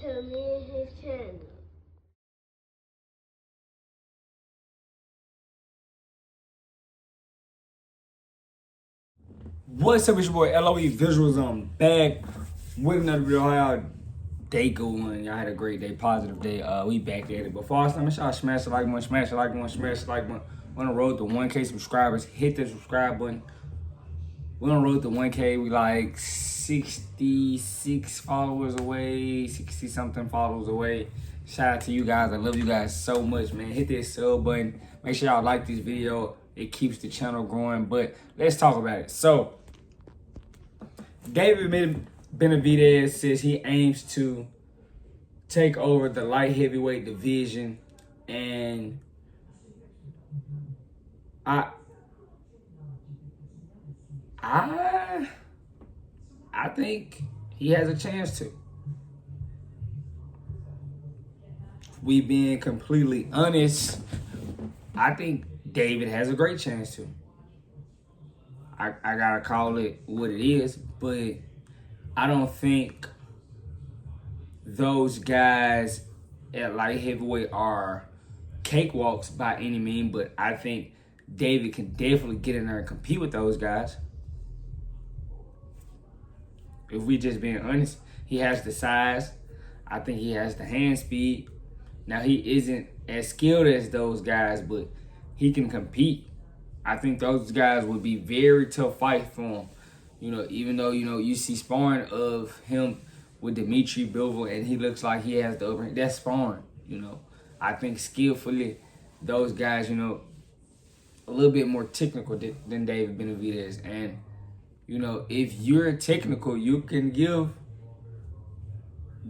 to me and his channel. What's up, it's your boy LOE Visuals. I'm back with another video. How y'all day going? Y'all had a great day, positive day. We back at it. Before I start, make sure y'all smash the like button, smash the like button, smash the like button. We're on the road to 1K subscribers. Hit the subscribe button. We're on the road to 1K. We like 66 followers away, 60 something followers away. Shout out to you guys. I love you guys so much, man. Hit that sub button. Make sure y'all like this video. It keeps the channel growing. But let's talk about it. So, David Benavidez says he aims to take over the light heavyweight division, and I think he has a chance to. We being completely honest, I think David has a great chance to. I gotta call it what it is, but I don't think those guys at light heavyweight are cakewalks by any means, but I think David can definitely get in there and compete with those guys. If we just being honest, he has the size. I think he has the hand speed. Now, he isn't as skilled as those guys, but he can compete. I think those guys would be very tough fight for him. You know, even though, you see sparring of him with Dimitri Bivol and he looks like he has the upper hand. That's sparring, I think skillfully, those guys, a little bit more technical than David Benavidez. And, if you're technical, you can give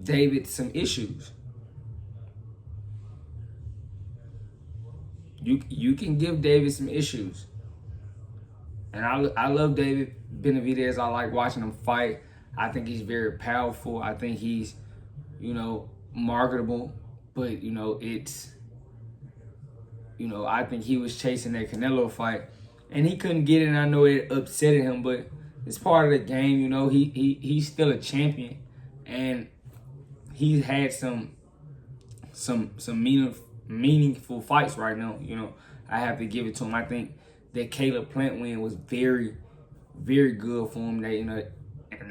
David some issues. You can give David some issues. And I love David Benavidez. I like watching him fight. I think he's very powerful. I think he's, marketable. But, I think he was chasing that Canelo fight. And he couldn't get it, and I know it upset him, but it's part of the game, he's still a champion. And he's had some meaningful fights right now. I have to give it to him. I think that Caleb Plant win was very, very good for him. That and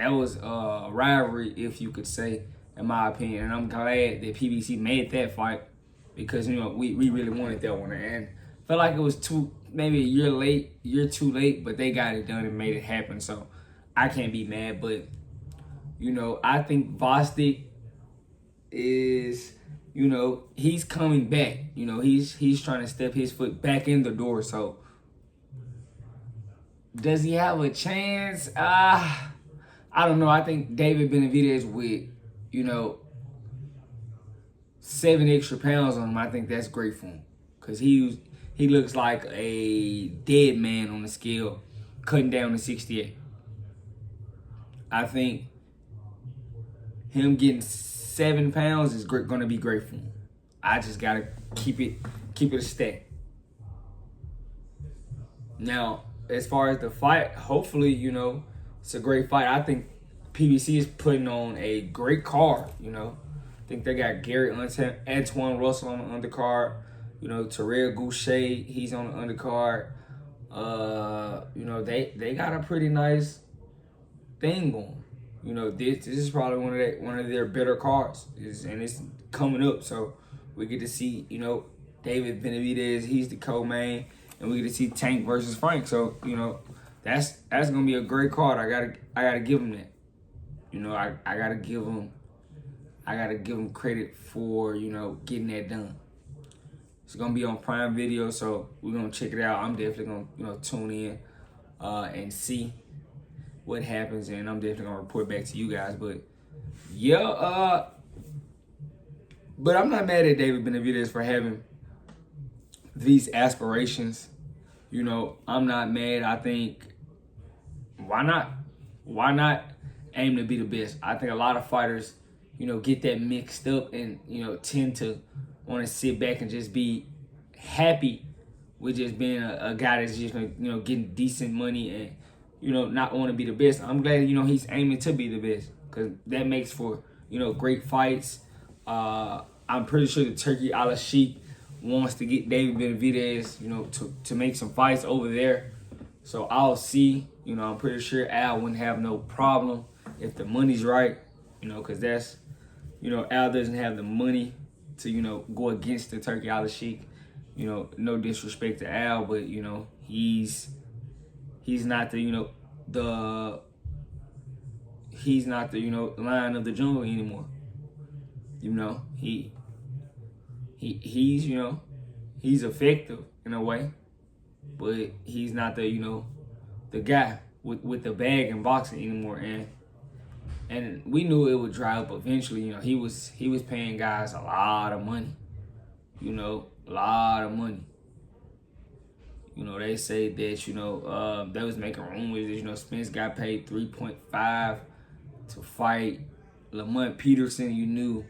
that was a rivalry, if you could say, in my opinion. And I'm glad that PBC made that fight because we really wanted that one. And I felt like it was maybe a year too late, but they got it done and made it happen. So I can't be mad. But I think Bostic is. He's coming back. He's trying to step his foot back in the door. So, does he have a chance? I don't know. I think David Benavidez with, 7 extra pounds on him, I think that's great for him. Because he looks like a dead man on the scale, cutting down to 68. I think him getting 7 pounds is going to be great for him. I just gotta keep it a stack. Now, as far as the fight, hopefully, it's a great fight. I think PBC is putting on a great card. I think they got Gary Antoine Russell on the undercard. Terrell Goucher, he's on the undercard. They got a pretty nice thing going. This is probably one of their better cards, and it's coming up. So we get to see, David Benavidez, he's the co-main, and we get to see Tank versus Frank. So that's gonna be a great card. I gotta give him that. I gotta give him credit for getting that done. It's gonna be on Prime Video, so we're gonna check it out. I'm definitely gonna tune in and see what happens, and I'm definitely gonna report back to you guys. But yeah, but I'm not mad at David Benavidez for having these aspirations. I'm not mad. I think why not aim to be the best? I think a lot of fighters, get that mixed up and tend to want to sit back and just be happy with just being a guy that's just getting decent money and not want to be the best. I'm glad, he's aiming to be the best because that makes for, great fights. I'm pretty sure the Turkey Al Sheikh wants to get David Benavidez, to make some fights over there. So I'll see. I'm pretty sure Al wouldn't have no problem if the money's right, because that's, Al doesn't have the money to, go against the Turkey Al Sheikh. No disrespect to Al, but, he's not the, he's not the, lion of the jungle anymore. He's, he's effective in a way, but he's not the, the guy with the bag in boxing anymore. And we knew it would dry up eventually. He was paying guys a lot of money. A lot of money. They say that, they was making rumors that, Spence got paid 3.5 to fight Lamont Peterson. You knew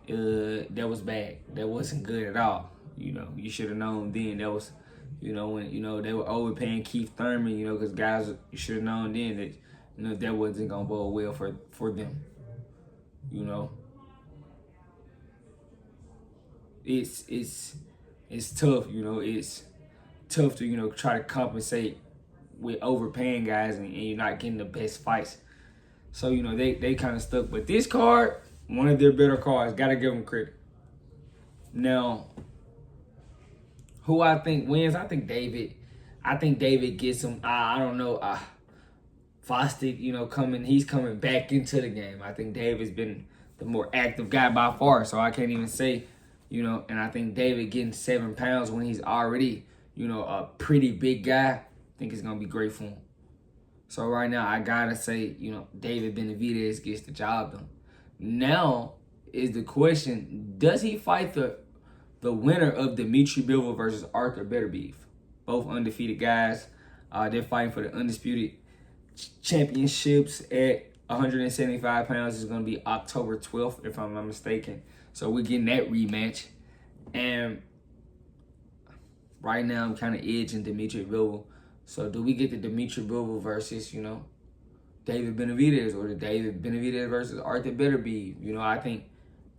that was bad. That wasn't good at all. You should have known then. That was, when, they were overpaying Keith Thurman, because guys, you should have known then that, that wasn't going to bode well for them. It's tough, it's tough to, try to compensate with overpaying guys and you're not getting the best fights. So, they kind of stuck. But this card, one of their better cards, got to give them credit. Now, who I think wins, I think David gets him. I don't know. Fostic, he's coming back into the game. I think David's been the more active guy by far, so I can't even say, and I think David getting 7 pounds when he's already, a pretty big guy, I think it's going to be great for him. So right now, I got to say, David Benavidez gets the job done. Now is the question, does he fight the winner of Dimitri Bivol versus Arthur Beterbiev? Both undefeated guys. They're fighting for the undisputed championships at 175 pounds. Is going to be October 12th, if I'm not mistaken. So we're getting that rematch. And right now, I'm kind of edging Dimitri Bivol. So do we get the Dimitri Bivol versus, David Benavidez, or the David Benavidez versus Arthur Beterbiev? I think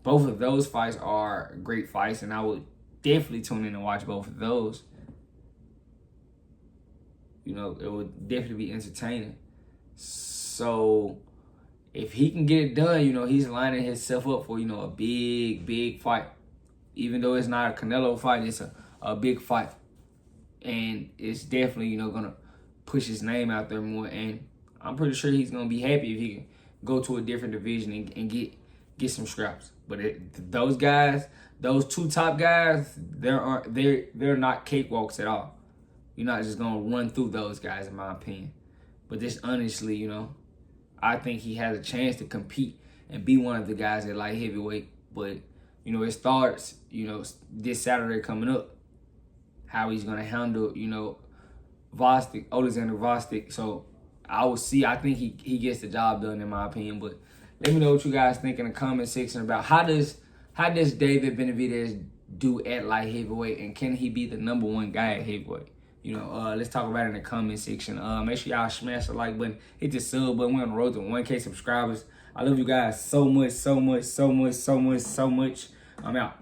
both of those fights are great fights, and I would definitely tune in and watch both of those. It would definitely be entertaining. So if he can get it done, he's lining himself up for, a big, big fight. Even though it's not a Canelo fight, it's a big fight. And it's definitely, going to push his name out there more. And I'm pretty sure he's going to be happy if he can go to a different division and get some scraps. But those guys, those two top guys, they're not cakewalks at all. You're not just going to run through those guys, in my opinion. But just honestly, I think he has a chance to compete and be one of the guys at light heavyweight. But, it starts, this Saturday coming up, how he's going to handle, Vostik, Alexander Vostik. So I will see. I think he gets the job done, in my opinion. But let me know what you guys think in the comment section about how does David Benavidez do at light heavyweight, and can he be the #1 guy at heavyweight? Let's talk about it in the comment section. Make sure y'all smash the like button, hit the sub button. We're on the road to 1K subscribers. I love you guys so much, so much, so much, so much, so much. I'm out.